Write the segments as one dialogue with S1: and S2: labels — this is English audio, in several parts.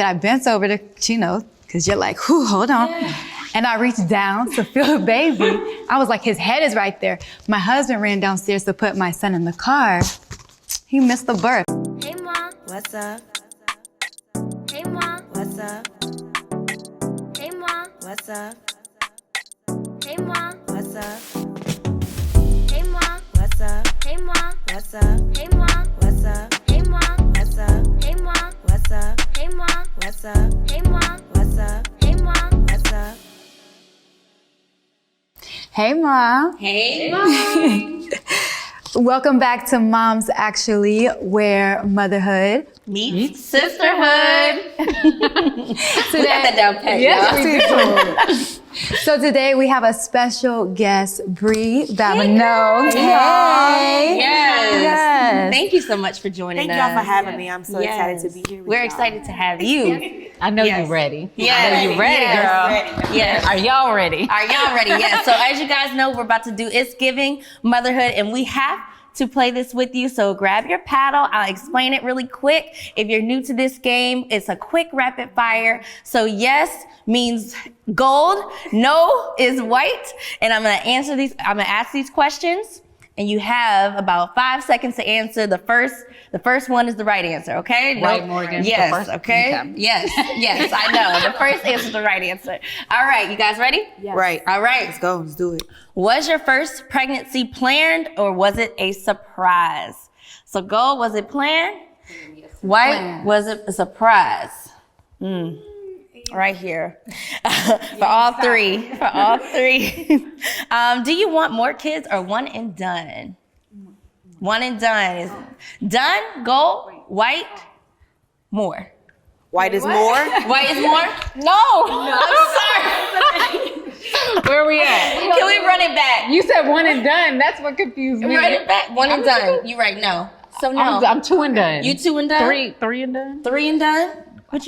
S1: I bent over to, because you're like, whew, hold on. Yeah. And I reached down to feel the baby. I was like, his head is right there. My husband ran downstairs to put my son in the car. He missed the birth.
S2: Hey, Mom. What's up? Hey, Mom. What's up? Hey, Mom. What's up? Hey, Mom. What's up? Hey, Mom. What's up? Hey, Mom. What's up? Hey, Mom. What's up? Hey, Mom. What's up? Hey, Mom. What's up? Hey, Mom. What's up? Hey, Mom. What's up? Hey, Mom. What's up?
S1: Hey, Mom.
S2: Hey, Mom.
S1: Welcome back to Moms Actually, where motherhood
S2: meets sisterhood.
S1: Today,
S2: we got that down pat,
S1: yes, we do. So today we have a special guest, Bri Babineaux.
S2: Hey. Yes. Thank you so much for joining us.
S3: Thank y'all for having me. I'm so excited to be here with
S2: We're
S3: y'all.
S2: excited to have you.
S4: I know you're ready.
S2: Yeah,
S4: I know you're ready, girl.
S3: Ready.
S2: Yes.
S4: Are y'all ready?
S2: Are y'all ready? Yes. So as you guys know, we're about to do It's Giving Motherhood, and we have to play this with you. So grab your paddle. I'll explain it really quick. If you're new to this game, it's a quick rapid fire. So yes means gold, no is white. And I'm gonna ask these questions, and you have about 5 seconds to answer. The first one is the right answer, okay?
S4: Right, Morgan?
S2: Yes,
S4: The first?
S2: okay? Yes, I know. The first answer is the right answer. All right, you guys ready?
S3: Yes. Right.
S2: All right.
S3: Let's go. Let's do it.
S2: Was your first pregnancy planned or was it a surprise? So gold, was it planned? White, was it a surprise? Right here. For all three. Do you want more kids or one and done? One and done is done, gold, white, more.
S3: White is more?
S2: White is more? No. I'm sorry.
S4: Where are we at?
S2: Can we run it back?
S4: You said one and done. That's what confused me.
S2: Run it back. One and done. You right, no. So no.
S4: I'm two and done.
S2: You two and done?
S4: Three and done.
S2: 3 and done? What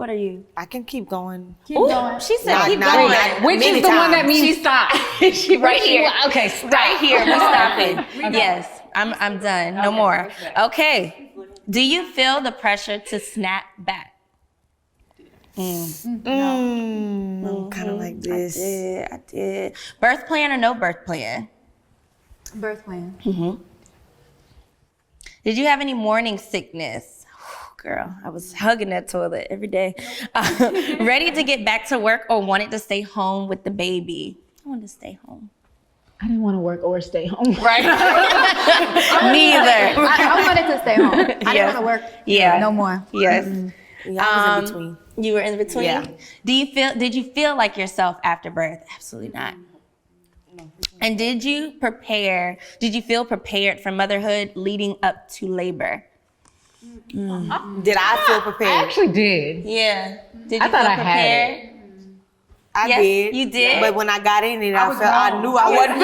S2: are you?
S3: I can keep going.
S2: Keep going. She said keep going.
S4: Which is the one that means stop?
S2: She right here.
S4: Okay, stop.
S2: Right here. We stopping. Yes. I'm done. No more. Okay. Do you feel the pressure to snap back?
S3: Kind of like this.
S2: I did. Birth plan or no birth plan?
S1: Birth plan.
S2: Did you have any morning sickness? Girl, I was hugging that toilet every day. Ready to get back to work or wanted to stay home with the baby? I wanted to stay home.
S4: I didn't want to work or stay home.
S2: Right? Neither.
S1: I wanted to stay home. I didn't want to work.
S2: Yeah.
S1: No more.
S2: Yes.
S3: Yeah, I was in between.
S2: You were in between?
S3: Yeah.
S2: Did you feel like yourself after birth? Absolutely not. And did you feel prepared for motherhood leading up to labor?
S3: Did I feel prepared?
S4: I actually did.
S2: Yeah. Did you
S4: I thought
S2: feel
S4: I had
S2: prepared?
S3: I
S2: Yes,
S3: did.
S2: you did?
S3: But when I got in it, I knew I wasn't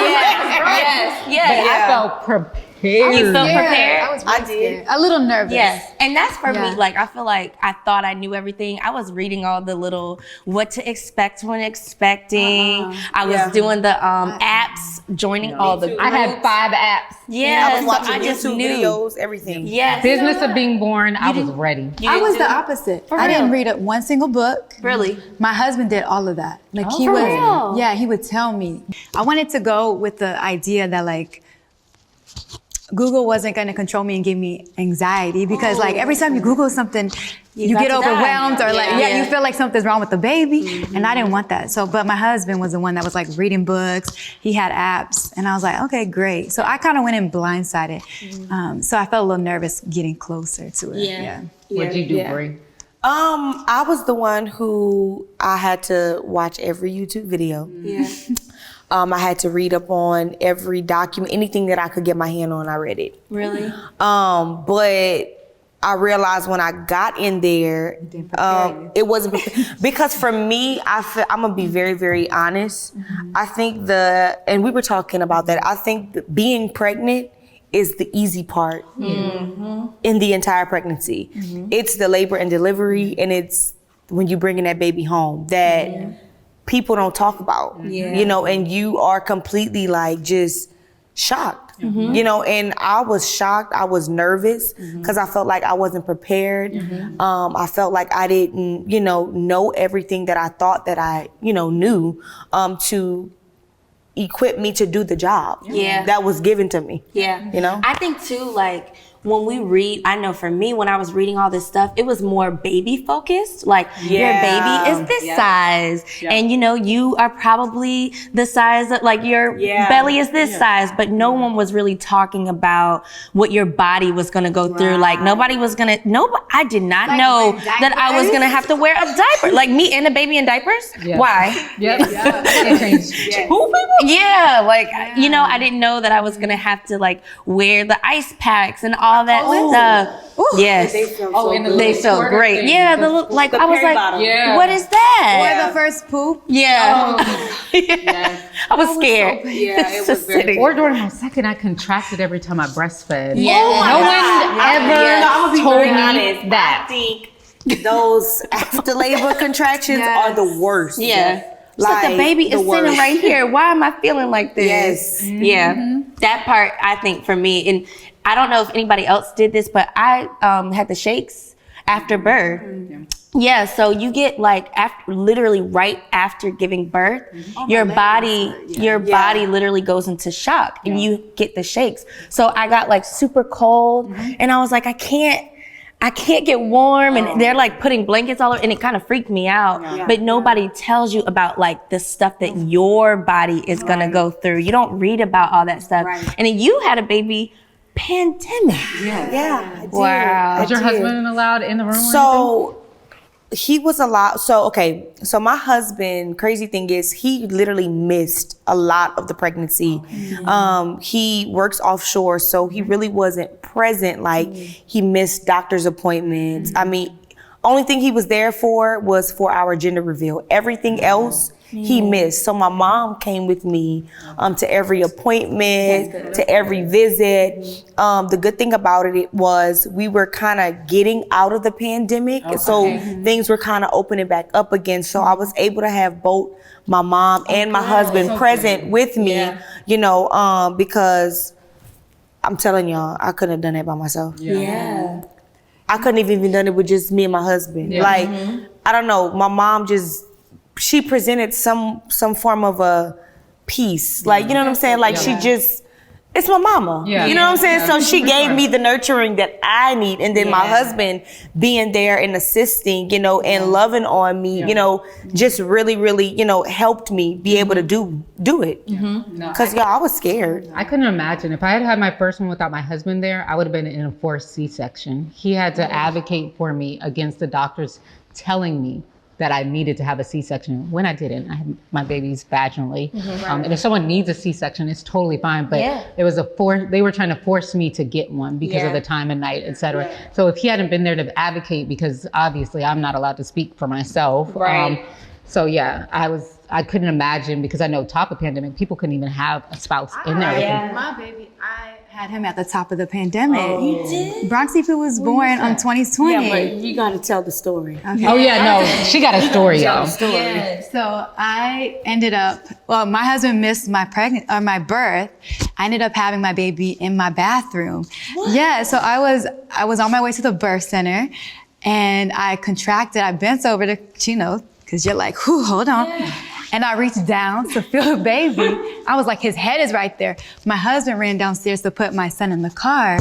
S2: Yes.
S4: I felt prepared.
S2: You felt prepared?
S1: I was
S3: I
S1: really
S3: did.
S1: scared. A little nervous.
S2: Yes, and that's for me.
S1: Yeah.
S2: Like, I feel like I thought I knew everything. I was reading all the little what to expect when expecting. I was doing the apps, joining all the groups.
S4: I had 5 apps.
S2: Yeah,
S3: I was watching
S2: so I just
S3: YouTube
S2: knew.
S3: videos, everything.
S2: Yes.
S4: Business of being born, I was ready.
S2: You
S1: I
S2: didn't
S1: was
S2: do
S1: the
S2: it?
S1: opposite.
S2: For
S1: I didn't
S2: real?
S1: read one single book.
S2: Really?
S1: My husband did all of that. Like he
S2: for
S1: would,
S2: real?
S1: yeah, he would tell me. I wanted to go with the idea that like Google wasn't going to control me and give me anxiety because like every time you Google something, you
S2: about
S1: get
S2: to
S1: overwhelmed
S2: die.
S1: or like,
S2: Yeah.
S1: you feel like something's wrong with the baby. And I didn't want that. So, but my husband was the one that was like reading books. He had apps and I was like, okay, great. So I kind of went in blindsided. So I felt a little nervous getting closer to it.
S2: Yeah.
S4: What'd you do, Bri?
S3: I was the one who I had to watch every YouTube video.
S2: Yeah.
S3: I had to read up on every document, anything that I could get my hand on, I read it.
S2: Really?
S3: But I realized when I got in there, it wasn't because for me, I'm gonna be very, very honest. I think and we were talking about that. I think that being pregnant is the easy part in the entire pregnancy. It's the labor and delivery, and it's when you bringing that baby home that people don't talk about, you know, and you are completely like just shocked. you know, and I was shocked. I was nervous because I felt like I wasn't prepared. I felt like I didn't, you know everything that I thought that I, knew to equip me to do the job that was given to me.
S2: I think too, like, when we read, I know for me, when I was reading all this stuff, it was more baby focused. Like, your baby is this size. And, you are probably the size of, like, your belly is this size. But no one was really talking about what your body was going to go through. Like, nobody was going to, I did not know that I was going to have to wear a diaper. Like, me and a baby in diapers? Why? Yeah, like, I didn't know that I was going to have to, like, wear the ice packs and all that stuff. Yes. They felt great. Yeah, I was like, what is that?
S1: Or the first poop.
S2: Yeah. I was scared.
S3: It was very.
S4: Or during my second, I contracted every time I breastfed.
S3: I'm
S4: No one ever told me
S3: honest.
S4: that.
S3: I think those after labor contractions are the worst.
S2: Yeah. Like the baby is sitting right here. Why am I feeling like this?
S3: Yes.
S2: Yeah. That part, I think, for me, and I don't know if anybody else did this, but I had the shakes after birth. Yeah, so you get like literally right after giving birth, your body literally goes into shock and you get the shakes. So I got like super cold and I was like, I can't get warm, and they're like putting blankets all over, and it kind of freaked me out. But nobody tells you about like the stuff that your body is gonna go through. You don't read about all that stuff. And then you had a baby pandemic.
S3: I did.
S2: Wow.
S4: Was your husband allowed in the room?
S3: So he was allowed. So my husband, crazy thing is, he literally missed a lot of the pregnancy. He works offshore, so he really wasn't present. Like, he missed doctor's appointments. I mean, only thing he was there for was for our gender reveal. Everything else he missed. So my mom came with me to every appointment, to every visit. The good thing about it was we were kind of getting out of the pandemic. So things were kind of opening back up again. So I was able to have both my mom and my husband present with me, because I'm telling y'all, I couldn't have done that by myself. I couldn't have even done it with just me and my husband. Like, I don't know, my mom she presented some form of a peace. Like, you know what I'm saying? Like, she just, it's my mama. You know what I'm saying? So she gave me the nurturing that I need. And then my husband being there and assisting, and loving on me, just really, really, helped me be able to do it. Because, I was scared.
S4: I couldn't imagine. If I had had my first one without my husband there, I would have been in a forced C-section. He had to advocate for me against the doctors telling me that I needed to have a C-section when I didn't. I had my babies vaginally. And if someone needs a C-section, it's totally fine. But it was they were trying to force me to get one because of the time of night, et cetera. So if he hadn't been there to advocate, because obviously I'm not allowed to speak for myself. I couldn't imagine, because I know top of pandemic, people couldn't even have a spouse in there with them.
S1: My baby, I had him at the top of the pandemic. You did? Bronxy Poo was born on 2020.
S3: Yeah, but you got to tell the story.
S1: Okay.
S4: Oh yeah, no, she got a story, y'all.
S1: So I ended up, my husband missed my birth. I ended up having my baby in my bathroom. What? Yeah, so I was on my way to the birth center, and I contracted. I bent over to, because you're like, whew, hold on. Yeah. And I reached down to feel the baby. I was like, his head is right there. My husband ran downstairs to put my son in the car.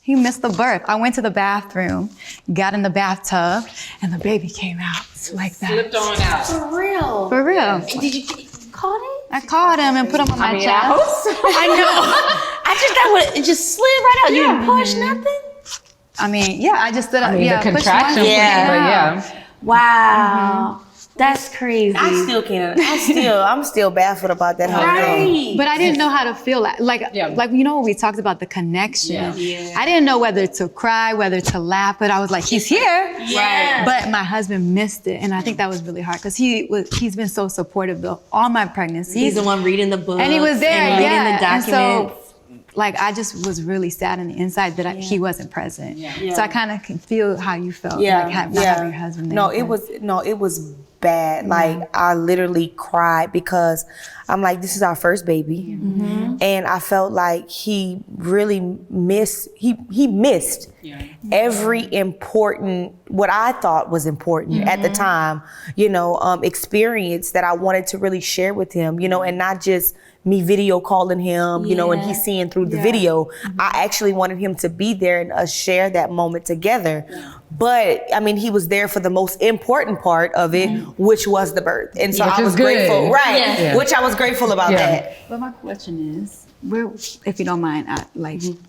S1: He missed the birth. I went to the bathroom, got in the bathtub, and the baby came out like that.
S4: Slipped on out.
S2: For real?
S1: For real.
S2: Did you call him?
S1: I called him and put him on my chest.
S2: I know. It just slid right out. You didn't push nothing?
S1: I mean, I just stood up.
S4: The contraction.
S2: Wow. That's crazy.
S3: I still can't. I'm still baffled about that whole thing.
S1: But I didn't know how to feel like when we talked about the connection. I didn't know whether to cry, whether to laugh, but I was like, he's here. But my husband missed it, and I think that was really hard because he's been so supportive of all my pregnancies.
S2: He's the one reading the books,
S1: and he was there,
S2: and reading the documents.
S1: And so, I just was really sad on the inside that he wasn't present. So I kind of can feel how you felt, not having your husband there.
S3: It was bad. Like I literally cried because I'm like, this is our first baby. And I felt like he really missed every important, what I thought was important at the time, experience that I wanted to really share with him, and not just me video calling him, and he's seeing through the video. I actually wanted him to be there and us share that moment together. But I mean, he was there for the most important part of it, which was the birth. And so I was grateful, which I was grateful about that.
S1: But my question is, where, if you don't mind,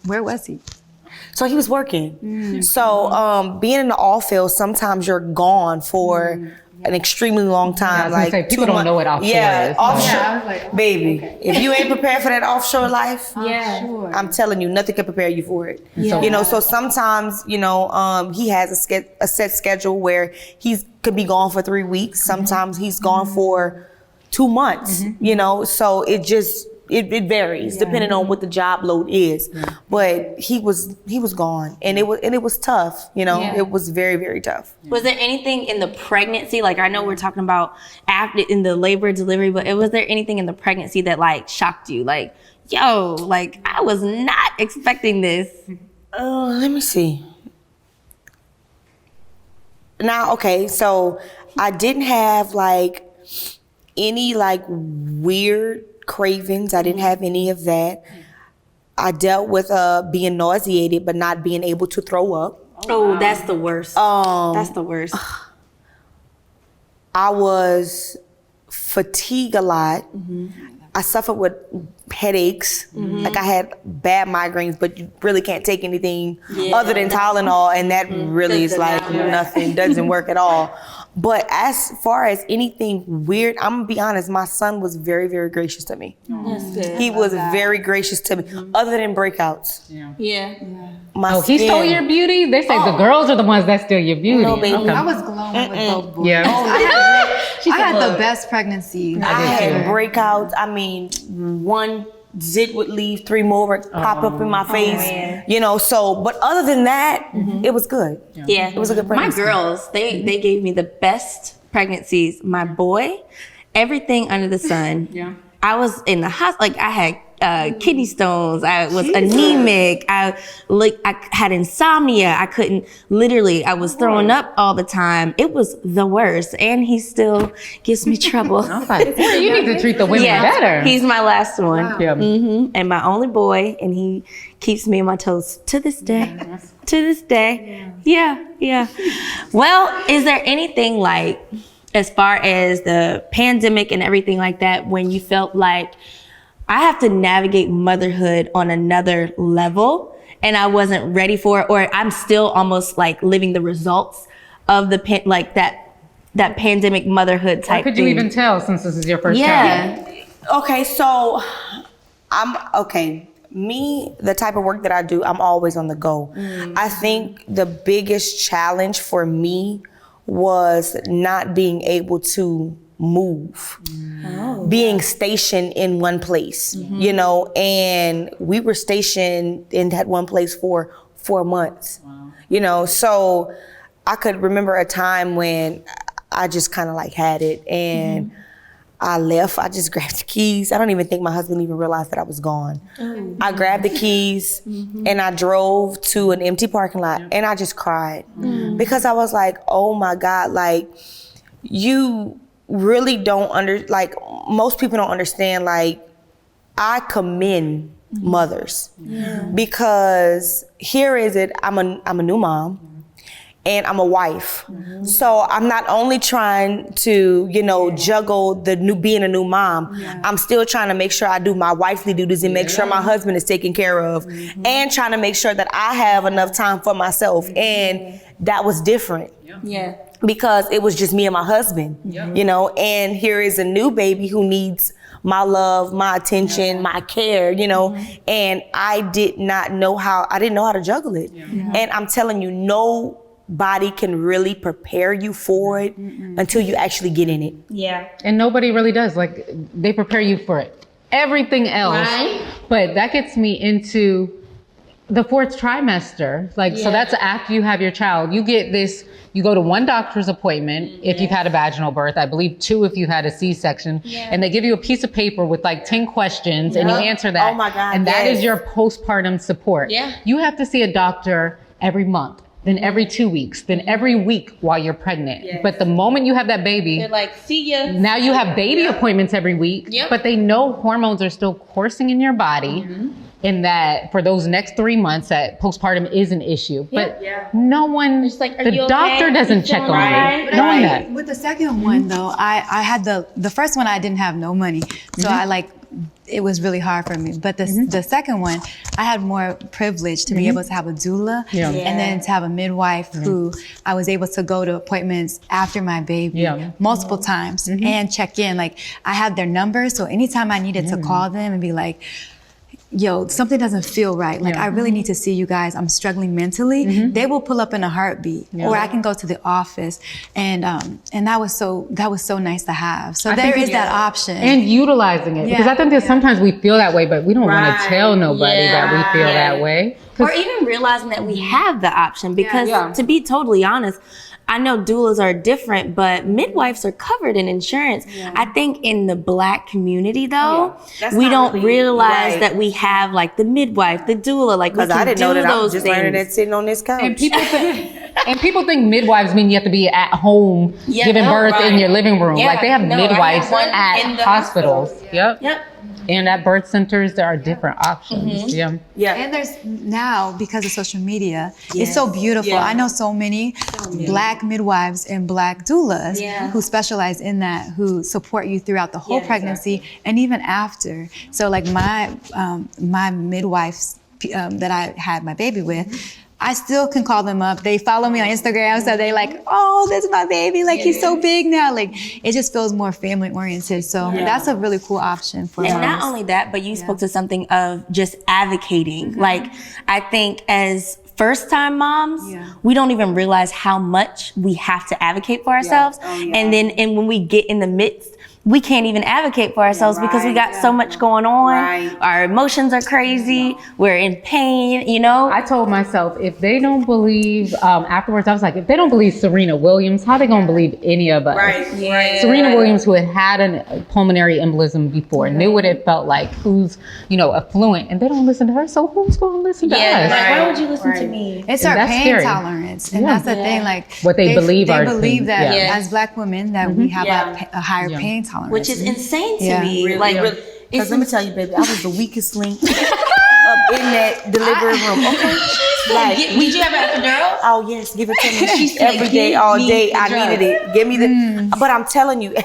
S1: where was he?
S3: So he was working. So being in the oil field, sometimes you're gone for an extremely long time.
S4: Like people don't know what offshore is.
S3: Offshore.
S1: Yeah, I was like,
S3: baby, if you ain't prepared for that offshore life, I'm telling you, nothing can prepare you for it. So sometimes, he has a set schedule where he could be gone for 3 weeks. Sometimes he's gone for 2 months, so it varies depending on what the job load is. But he was gone, and it was tough. It was very, very tough.
S2: Was there anything in the pregnancy? Like, I know we're talking about after in the labor delivery, but was there anything in the pregnancy that like shocked you? Like, yo, like I was not expecting this.
S3: Let me see. Now, okay, so I didn't have like any like weird cravings. I didn't have any of that. I dealt with being nauseated but not being able to throw up.
S2: Oh, that's the worst. That's the worst.
S3: I was fatigued a lot. I suffered with headaches. Like I had bad migraines, but you really can't take anything other than Tylenol, and that really is like nothing, doesn't work at all. But as far as anything weird, I'm gonna be honest, my son was very, very gracious to me. He was very gracious to me, other than breakouts.
S4: He stole your beauty? They say the girls are the ones that steal your beauty.
S3: No, baby.
S4: Okay.
S1: I was glowing with both boys.
S4: Yeah.
S1: I had the best pregnancy.
S3: I had breakouts. I mean, one zit would leave, 3 more would pop up in my face. But other than that, it was good.
S2: Yeah.
S3: It was a good pregnancy.
S2: My girls, they gave me the best pregnancies. My boy, everything under the sun. I was in the hospital, like I had kidney stones. I was anemic. I had insomnia. I was throwing up all the time. It was the worst. And he still gives me trouble.
S4: You need to treat the women better.
S2: He's my last one.
S1: Wow.
S4: Yeah.
S2: And my only boy, and he keeps me on my toes to this day. To this day. Yeah. Well, is there anything like, as far as the pandemic and everything like that, when you felt like I have to navigate motherhood on another level and I wasn't ready for it, or I'm still almost like living the results of the that pandemic motherhood type
S4: How could you
S2: thing?
S4: even tell since this is your first child?
S3: Okay, so me, the type of work that I do, I'm always on the go. I think the biggest challenge for me was not being able to move, being stationed in one place, and we were stationed in that one place for 4 months, so I could remember a time when I just kind of like had it, and I left. I just grabbed the keys. I don't even think my husband even realized that I was gone. I grabbed the keys and I drove to an empty parking lot and I just cried because I was like, oh my God, like you really don't most people don't understand, like I commend mothers because here is it, I'm a new mom. And I'm a wife. So I'm not only trying to, juggle being a new mom, I'm still trying to make sure I do my wifely duties and make sure my husband is taken care of and trying to make sure that I have enough time for myself. And that was different. Because it was just me and my husband, and here is a new baby who needs my love, my attention, my care, and I didn't know how to juggle it. And I'm telling you, nobody can really prepare you for it until you actually get in it.
S4: And nobody really does. Like, they prepare you for everything else. Right. But that gets me into the 4th trimester. So that's after you have your child. You get this, you go to 1 doctor's appointment if you've had a vaginal birth, I believe 2 if you had a C-section, and they give you a piece of paper with like 10 questions and you answer that.
S3: Oh my God,
S4: and that is your postpartum support.
S2: Yeah.
S4: You have to see a doctor every month, then every 2 weeks, then every week while you're pregnant.
S3: Yes.
S4: But the moment you have that baby,
S2: They're like, see ya.
S4: now you have baby appointments every week,
S2: Yep.
S4: but they know hormones are still coursing in your body. And that for those next 3 months that postpartum is an issue. But no one,
S2: It's like, are
S4: the
S2: you okay?
S4: doctor doesn't
S2: You
S4: check on
S2: feeling
S4: you.
S2: alright?
S4: Knowing that.
S1: With the second one though, I had the first one I didn't have no money. So it was really hard for me. But the second one, I had more privilege to be able to have a doula and then to have a midwife who I was able to go to appointments after my baby multiple times and check in. Like I had their numbers, so anytime I needed to call them and be like, yo, something doesn't feel right. Like I really need to see you guys. I'm struggling mentally. They will pull up in a heartbeat, or I can go to the office, and that was so nice to have. So there is that option.
S4: And utilizing it. Because I think that sometimes we feel that way, but we don't want to tell nobody that we feel that way.
S2: Or even realizing that we have the option, because to be totally honest, I know doulas are different, but midwives are covered in insurance. I think in the Black community though, we don't realize that we have like the midwife, the doula, like we
S3: Because I
S2: can
S3: didn't
S2: do
S3: know that I was
S2: those
S3: just
S2: things.
S3: learning that sitting on this couch.
S4: And people think midwives mean you have to be at home giving birth in your living room. Like they have midwives
S2: one
S4: at
S2: in the
S4: hospitals. Yep.
S2: Yep.
S4: And at birth centers, there are different options.
S1: And there's now, because of social media, it's so beautiful. I know so many Black midwives and Black doulas who specialize in that, who support you throughout the whole pregnancy and even after. So like my midwives that I had my baby with, I still can call them up. They follow me on Instagram, so they like, oh, this is my baby. Like he's so big now. Like it just feels more family oriented. So that's a really cool option for
S2: And
S1: moms.
S2: not only that, but you spoke to something of just advocating. Like I think as first time moms, we don't even realize how much we have to advocate for ourselves. And then when we get in the midst, we can't even advocate for ourselves because we got so much going on. Our emotions are crazy. We're in pain, you know?
S4: I told myself, if they don't believe, afterwards, I was like, if they don't believe Serena Williams, how they gonna believe any of us? Serena Williams, who had a pulmonary embolism before, knew what it felt like, who's, affluent, and they don't listen to her, so who's gonna listen to us?
S2: Like, why would you listen to me?
S1: It's our pain tolerance. And that's the thing, like
S4: what they believe
S1: they
S4: our
S1: believe
S4: thing.
S1: that as Black women that we have a higher pain tolerance.
S2: Which is insane to me.
S3: Because let me tell you, baby, I was the weakest link up in that delivery room. Okay.
S2: Like, did you have an epidural?
S3: Oh yes, give it to me every day, all day. I needed it. Give me the. But I'm telling you,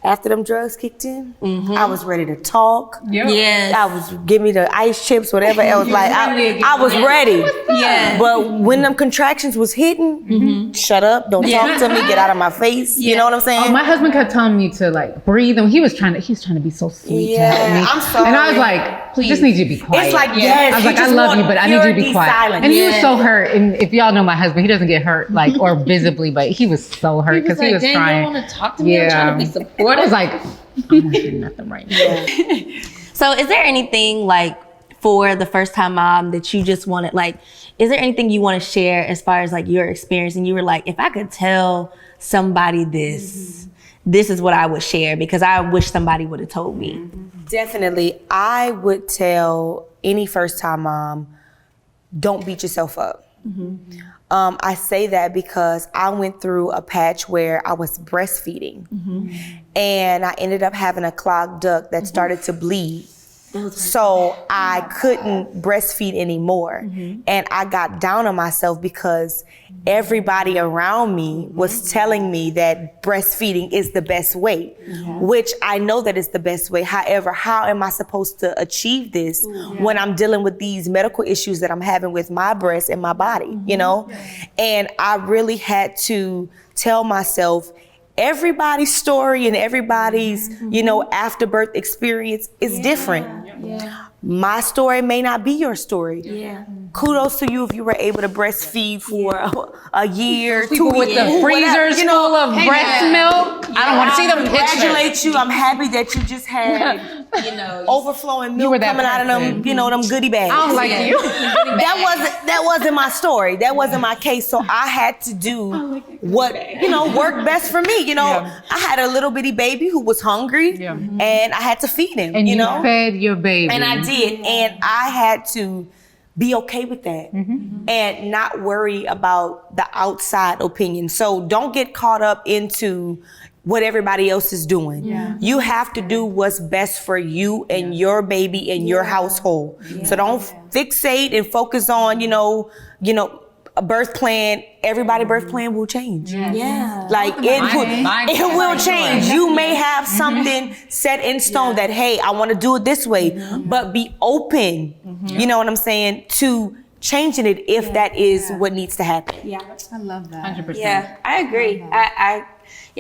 S3: after them drugs kicked in, I was ready to talk.
S2: Yes.
S3: I was give me the ice chips, whatever else. Like I was ready. But when them contractions was hitting, shut up, don't talk to me, get out of my face. You know what I'm saying?
S4: Oh, my husband kept telling me to like breathe, and he was trying to be so sweet to help me.
S3: I'm sorry.
S4: And I was like, please, just need you to be quiet.
S3: It's like
S4: I was like, I love you, but I need you to be quiet.
S3: Silent.
S4: And he was so hurt. And if y'all know my husband, he doesn't get hurt like or visibly, but he was so hurt because he was trying.
S2: You don't want to talk to me? I'm trying to be supportive.
S4: I was like, I'm not doing nothing right now.
S2: So is there anything like for the first time mom that you just wanted, like, is there anything you want to share as far as like your experience? And you were like, if I could tell somebody this, this is what I would share because I wish somebody would have told me.
S3: Definitely. I would tell any first time mom, don't beat yourself up. I say that because I went through a patch where I was breastfeeding and I ended up having a clogged duct that started to bleed. So I couldn't breastfeed anymore. And I got down on myself because everybody around me was telling me that breastfeeding is the best way, which I know that it's the best way. However, how am I supposed to achieve this when I'm dealing with these medical issues that I'm having with my breast and my body, you know? And I really had to tell myself, everybody's story and everybody's, after birth experience is different. My story may not be your story. Kudos to you if you were able to breastfeed for a year, 2
S4: With
S3: years.
S4: the freezers full of breast milk. I don't want to see them pictures.
S3: Congratulate you. I'm happy that you just had, overflowing milk
S4: were that
S3: coming out of them, them goodie bags.
S4: I don't like you.
S3: That wasn't my story. That wasn't my case. So I had to do what, worked best for me. I had a little bitty baby who was hungry and I had to feed him,
S4: And you fed your baby.
S3: And I did. And I had to be okay with that and not worry about the outside opinion. So don't get caught up into what everybody else is doing. You have to do what's best for you and your baby and your household. So don't fixate and focus on, a birth plan. Everybody's birth plan will change. Like it will change. You may have something set in stone that, hey, I want to do it this way, but be open, you know what I'm saying, to changing it if that is what needs to happen.
S1: I love that.
S4: 100%.
S2: Yeah, I agree.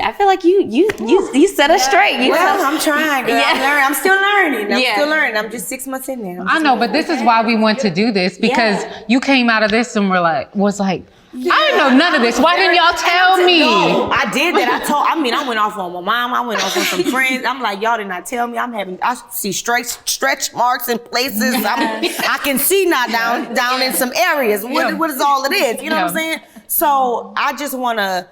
S2: I feel like you set us straight.
S3: I'm trying, girl.
S2: Yeah.
S3: I'm still learning. I'm still learning. I'm just 6 months in there.
S4: I know, but this is why we want to do this, because you came out of this and was like, I didn't know none of this. Why didn't y'all tell me?
S3: No, I did that. I went off on my mom. I went off on some friends. I'm like, y'all did not tell me. I see stretch marks in places. I can see now down in some areas. What is all it is? You know what I'm saying? So I just want to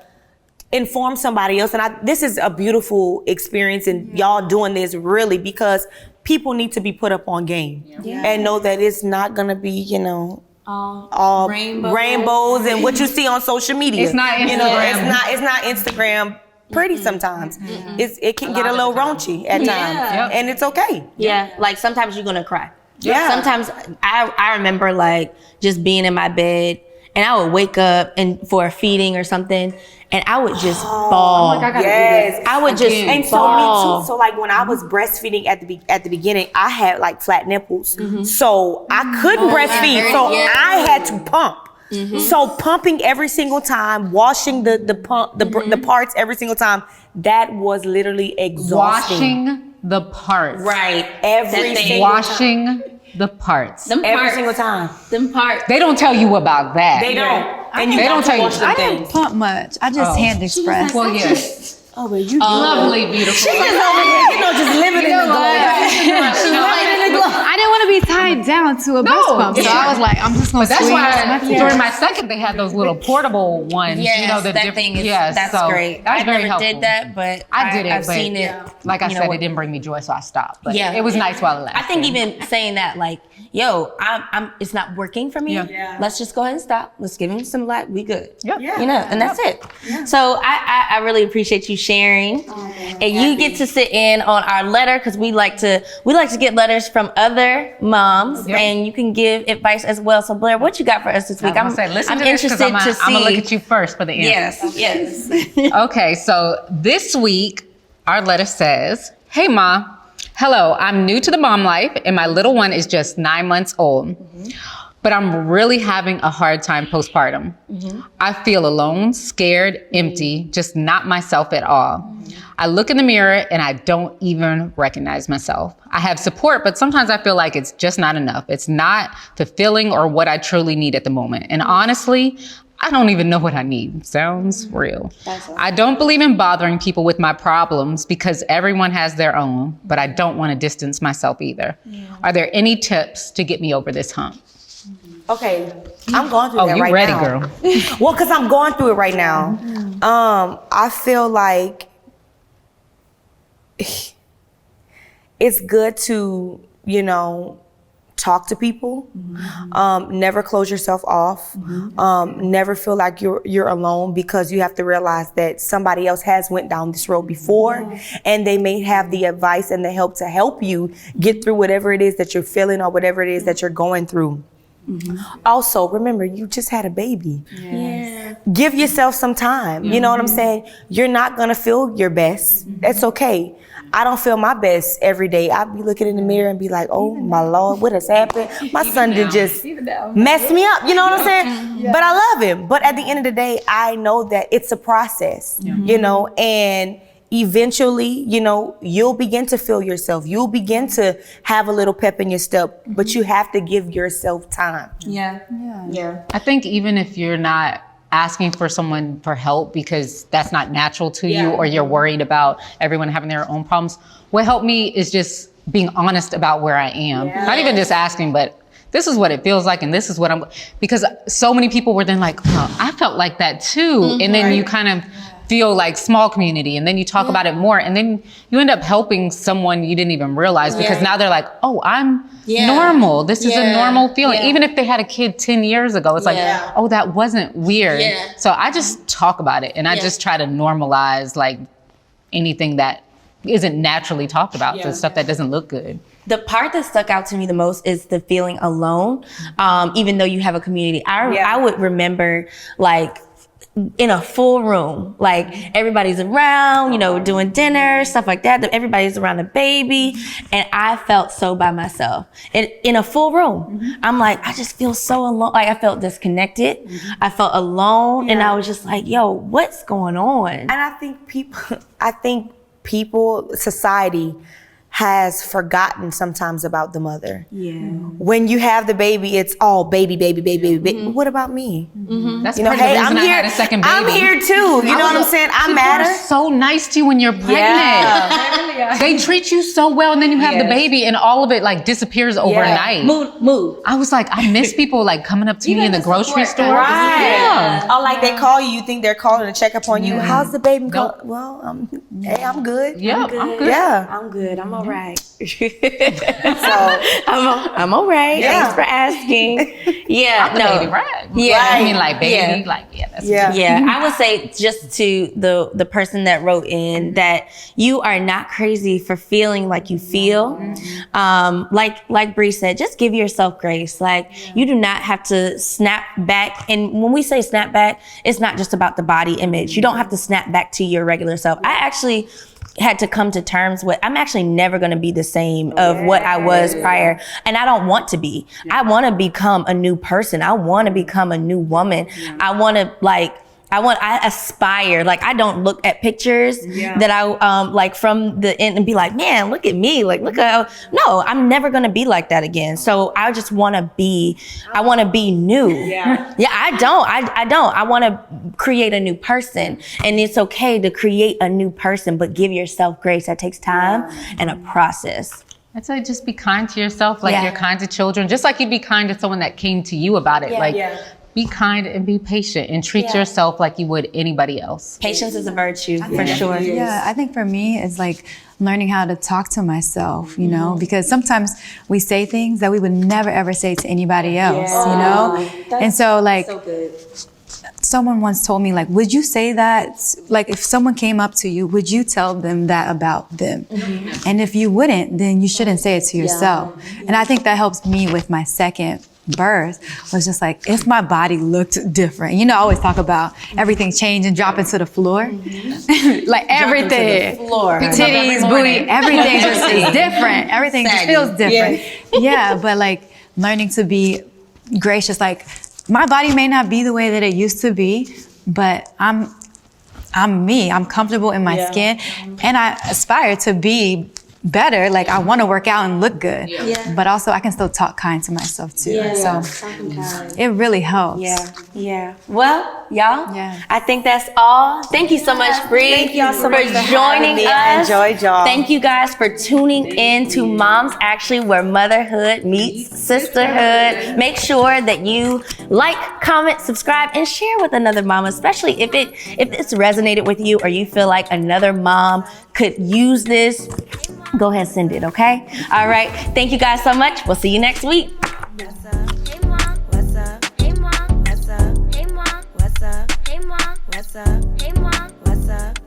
S3: inform somebody else. And this is a beautiful experience, and y'all doing this really because people need to be put up on game and know that it's not going to be, all rainbows and what you see on social media.
S4: It's not Instagram.
S3: It's not Instagram pretty sometimes. It can get a little raunchy at times, and it's okay.
S2: Yeah, like sometimes you're gonna cry.
S3: Yeah.
S2: Sometimes I remember like just being in my bed and I would wake up for a feeding or something, and I would just bawl.
S3: Yes,
S2: I would just
S3: and so
S2: bawl.
S3: me too. So like when I was breastfeeding at the beginning, I had like flat nipples, so I couldn't breastfeed. So I had to pump. So pumping every single time, washing the parts every single time, that was literally exhausting.
S4: Washing the parts.
S2: Right.
S3: Every single
S4: Washing the parts.
S3: every single time.
S2: Them parts.
S4: They don't tell you about that.
S3: They don't. And
S4: They don't tell you.
S1: I didn't pump much. I just hand express.
S4: Well, yes.
S3: Oh, but you
S4: Lovely, beautiful.
S3: just over here, just living in the glow.
S1: I didn't want to be tied down to a breast pump, so I was like, I'm just gonna
S4: That's
S1: squeeze
S4: why
S1: my
S4: during my second, they had those little portable ones.
S2: Yes,
S4: the
S2: that thing is, that's
S4: so
S2: great.
S4: That's
S2: I
S4: very
S2: never
S4: helpful.
S2: did that, but
S4: I did it,
S2: I've
S4: but
S2: seen it.
S4: like I
S2: you know
S4: said,
S2: what-
S4: it didn't bring me joy, so I stopped. But
S2: Yeah.
S4: it was nice while it lasted.
S2: I think even saying that, like, yo, I'm it's not working for me.
S4: Yeah.
S2: Let's just go ahead and stop. Let's give him some light. We good.
S4: Yep.
S2: And that's it. So I really appreciate you sharing. And you get to sit in on our letter because we like to get letters from other moms, and you can give advice as well. So Blair, what you got for us this week?
S4: I'm interested
S2: interested to see.
S4: I'm gonna look at you first for the answer.
S2: Yes.
S4: Okay, so this week, our letter says, "Hey, Ma. Hello, I'm new to the mom life, and my little one is just 9 months old. But I'm really having a hard time postpartum. I feel alone, scared, empty, just not myself at all. I look in the mirror and I don't even recognize myself. I have support, but sometimes I feel like it's just not enough. It's not fulfilling or what I truly need at the moment. And honestly, I don't even know what I need. Sounds real. I don't believe in bothering people with my problems because everyone has their own, but I don't want to distance myself either. Are there any tips to get me over this hump?"
S3: Okay, I'm going through that
S4: you
S3: right
S4: ready,
S3: now.
S4: girl?
S3: Well, because I'm going through it right now. I feel like it's good to, talk to people. Never close yourself off. Never feel like you're alone, because you have to realize that somebody else has went down this road before, and they may have the advice and the help to help you get through whatever it is that you're feeling or whatever it is that you're going through. Also, remember, you just had a baby. Give yourself some time. You know what I'm saying? You're not going to feel your best. That's okay. I don't feel my best every day. I'll be looking in the mirror and be like, oh my Lord, what has happened? My son did just mess me up. You know what I'm saying? But I love him. But at the end of the day, I know that it's a process, and eventually, you'll begin to feel yourself. You'll begin to have a little pep in your step, but you have to give yourself time.
S2: Yeah.
S4: I think even if you're not asking for someone for help because that's not natural to you, or you're worried about everyone having their own problems. What helped me is just being honest about where I am. Not even just asking, but this is what it feels like, and this is what because so many people were then like, oh, I felt like that too. And then you kind of feel like small community, and then you talk about it more, and then you end up helping someone you didn't even realize because now they're like, oh, I'm normal. This is a normal feeling. Even if they had a kid 10 years ago, it's like, oh, that wasn't weird. So I just talk about it, and I just try to normalize like anything that isn't naturally talked about, the stuff that doesn't look good.
S2: The part that stuck out to me the most is the feeling alone, even though you have a community. I would remember like in a full room, like everybody's around, you know, doing dinner, stuff like that. Everybody's around the baby. And I felt so by myself in a full room. I'm like, I just feel so alone. Like I felt disconnected. I felt alone. And I was just like, yo, what's going on?
S3: And I think people, society has forgotten sometimes about the mother. When you have the baby, it's all baby, baby, baby, baby. What about me?
S4: That's
S3: You know,
S4: part of the
S3: hey,
S4: reason
S3: I'm
S4: I
S3: here.
S4: had a second baby.
S3: I'm here too. You know what I'm saying? I
S4: People
S3: matter.
S4: are so nice to you when you're pregnant. They treat you so well, and then you have the baby, and all of it like disappears overnight.
S2: Move.
S4: I was like, I miss people like coming up to me in the grocery store.
S3: Right. Oh, like they call you think they're calling to check up on you. How's the baby? Well, hey, I'm good.
S4: Yeah, I'm good.
S3: Yeah.
S2: I'm good. I'm all right.
S3: So
S2: I'm all right.
S3: Yeah.
S2: Thanks for asking.
S4: I'm the baby, right?
S2: Yeah.
S4: I mean, like baby,
S2: Yeah.
S4: like that's
S2: Yeah, I would say just to the person that wrote in that you are not crazy for feeling like you feel. Like Bri said, just give yourself grace. Like you do not have to snap back. And when we say snap back, it's not just about the body image. You don't have to snap back to your regular self. I actually had to come to terms with, I'm actually never going to be the same of what I was prior. And I don't want to be. I want to become a new person. I want to become a new woman. I aspire, like I don't look at pictures that I like from the end and be like, man, look at me. Like, no, I'm never going to be like that again. So I just want to be new. I don't. I want to create a new person, and it's okay to create a new person, but give yourself grace. That takes time and a process.
S4: I'd say just be kind to yourself, like you're kind to children, just like you'd be kind to someone that came to you about it. Be kind and be patient and treat yourself like you would anybody else.
S2: Patience is a virtue, for sure.
S1: Yeah, I think for me, it's like learning how to talk to myself, you know, because sometimes we say things that we would never ever say to anybody else, you know? And so like, someone once told me, like, would you say that, like, if someone came up to you, would you tell them that about them? And if you wouldn't, then you shouldn't say it to yourself. And I think that helps me with my second birth, was just like, if my body looked different, you know, I always talk about everything change and drop into the floor. Like everything, titties, booty, everything just is different. Everything just feels different. Yeah, but like learning to be gracious, like my body may not be the way that it used to be, but I'm me. I'm comfortable in my skin, and I aspire to be better. Like I want to work out and look good, but also I can still talk kind to myself too. So it really helps.
S2: Well, y'all, I think that's all. Thank you so much, Bri.
S3: Thank y'all so much for
S2: joining
S3: having me.
S2: us.
S3: I enjoyed y'all.
S2: Thank you guys for tuning in to Moms Actually, where motherhood meets sisterhood. Make sure that you like, comment, subscribe, and share with another mom, especially if it's resonated with you or you feel like another mom could use this. Go ahead and send it, okay? All right. Thank you guys so much. We'll see you next week.
S5: What's up? Hey mom, what's up? Hey mom, what's up? Hey mom, what's up? Hey mom, what's up? Hey mom, what's up?